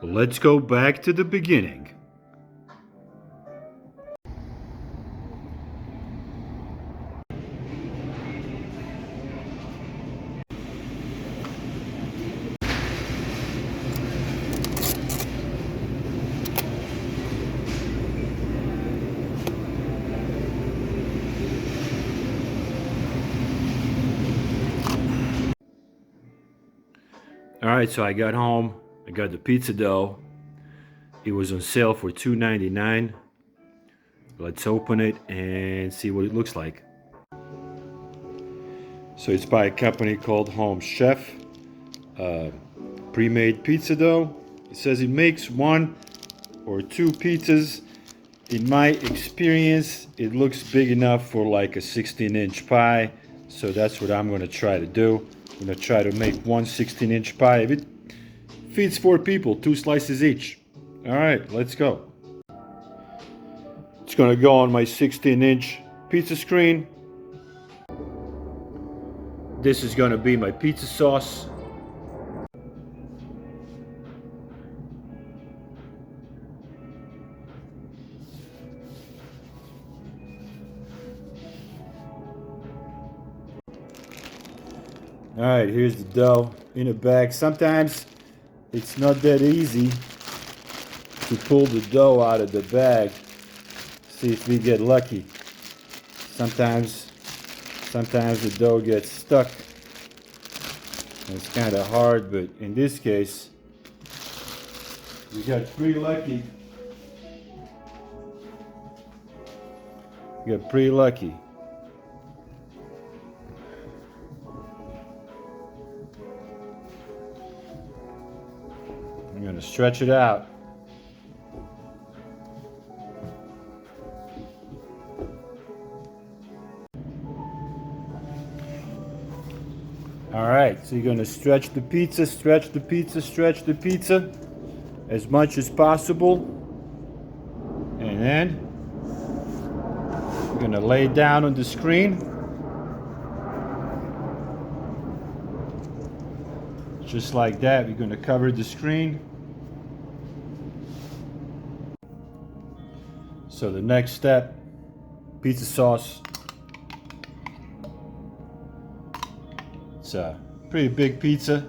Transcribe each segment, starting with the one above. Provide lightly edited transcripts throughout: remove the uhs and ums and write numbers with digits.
Let's go back to the beginning. Alright, so I got home, I got the pizza dough. It was on sale for $2.99. Let's open it and see what it looks like. So it's by a company called Home Chef. Pre-made pizza dough. It says it makes 1 or 2 pizzas. In my experience, it looks big enough for like a 16-inch pie. So that's what I'm going to try to do. I'm going to try to make 1 16-inch pie. If it feeds 4 people, 2 slices each. Alright, let's go. It's going to go on my 16-inch pizza screen. This is going to be my pizza sauce. Alright, here's the dough in a bag. Sometimes it's not that easy to pull the dough out of the bag. See if we get lucky. Sometimes the dough gets stuck. And it's kind of hard, but in this case, we got pretty lucky. We got pretty lucky. I'm gonna stretch it out. All right, so you're gonna stretch the pizza as much as possible. And then you're gonna lay it down on the screen. Just like that, we're gonna cover the screen. So the next step, pizza sauce. It's a pretty big pizza.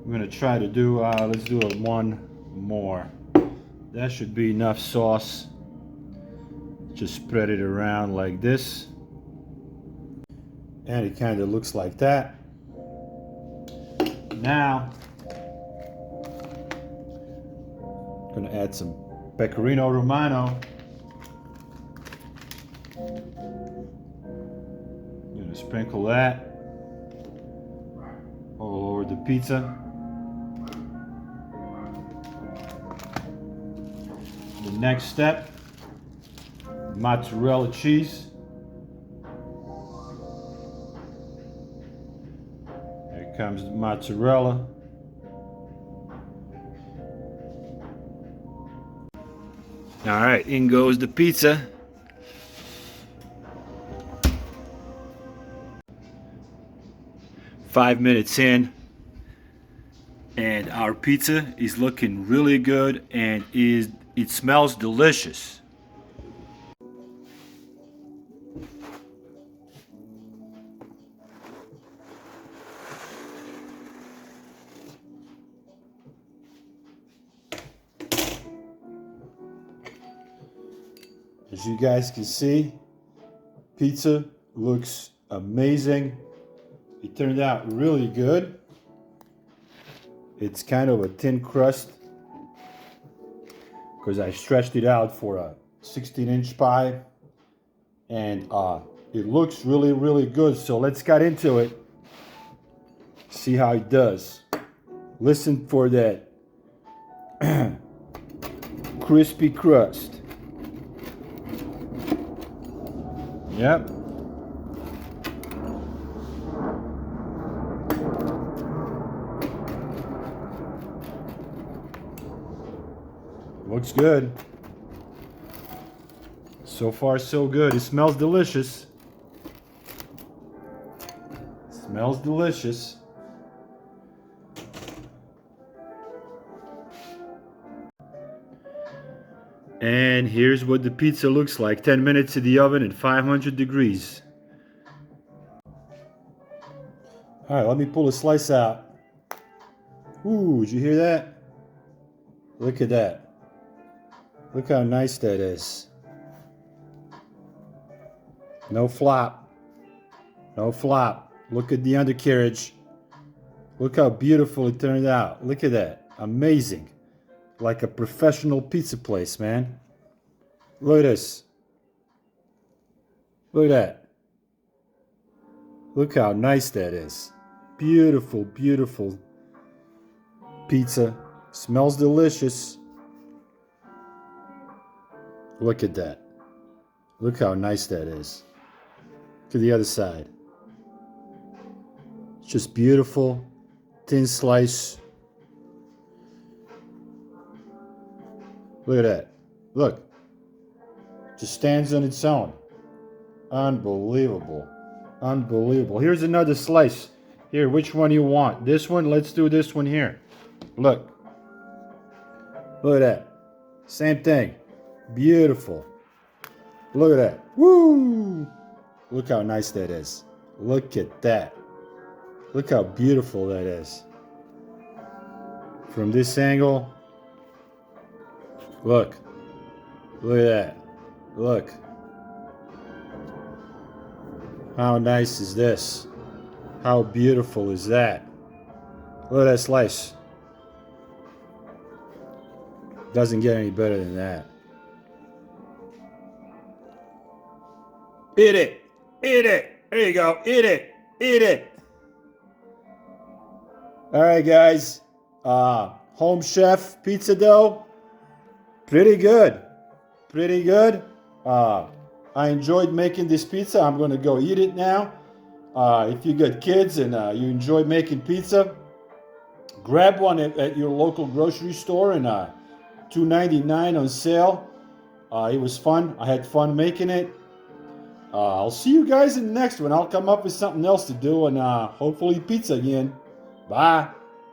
I'm gonna try to do, let's do a 1 more. That should be enough sauce. Just spread it around like this. And it kind of looks like that. Now, I'm gonna add some Pecorino Romano. I'm gonna sprinkle that all over the pizza. The next step, mozzarella cheese. Here comes the mozzarella. All right, in goes the pizza. Five minutes in, and our pizza is looking really good, and it smells delicious. As you guys can see, pizza looks amazing. It turned out really good. It's kind of a thin crust because I stretched it out for a 16-inch pie, and it looks really, really good. So let's get into it. See how it does. Listen for that crispy crust. Yep. Looks good. So far, so good. It smells delicious. Smells delicious. And here's what the pizza looks like. 10 minutes in the oven at 500 degrees. All right, let me pull a slice out. Ooh, did you hear that? Look at that. Look how nice that is. No flop. No flop. Look at the undercarriage. Look how beautiful it turned out. Look at that. Amazing. Like a professional pizza place, man. Look at this. Look at that. Look how nice that is. Beautiful, beautiful pizza. Smells delicious. Look at that. Look how nice that is. To the other side. It's just beautiful. Thin slice. Look at that. Look. Just stands on its own. Unbelievable. Unbelievable. Here's another slice. Here, which one you want? This one? Let's do this one here. Look. Look at that. Same thing. Beautiful. Look at that. Woo! Look how nice that is. Look at that. Look how beautiful that is. From this angle. Look. Look at that. Look. How nice is this? How beautiful is that? Look at that slice. Doesn't get any better than that. Eat it. Eat it. There you go. Eat it. Eat it. All right, guys. Home chef pizza dough. Pretty good. Pretty good. I enjoyed making this pizza. I'm going to go eat it now. If you got kids and you enjoy making pizza, grab one at your local grocery store and $2.99 on sale. It was fun. I had fun making it. I'll see you guys in the next one. I'll come up with something else to do and hopefully pizza again. Bye.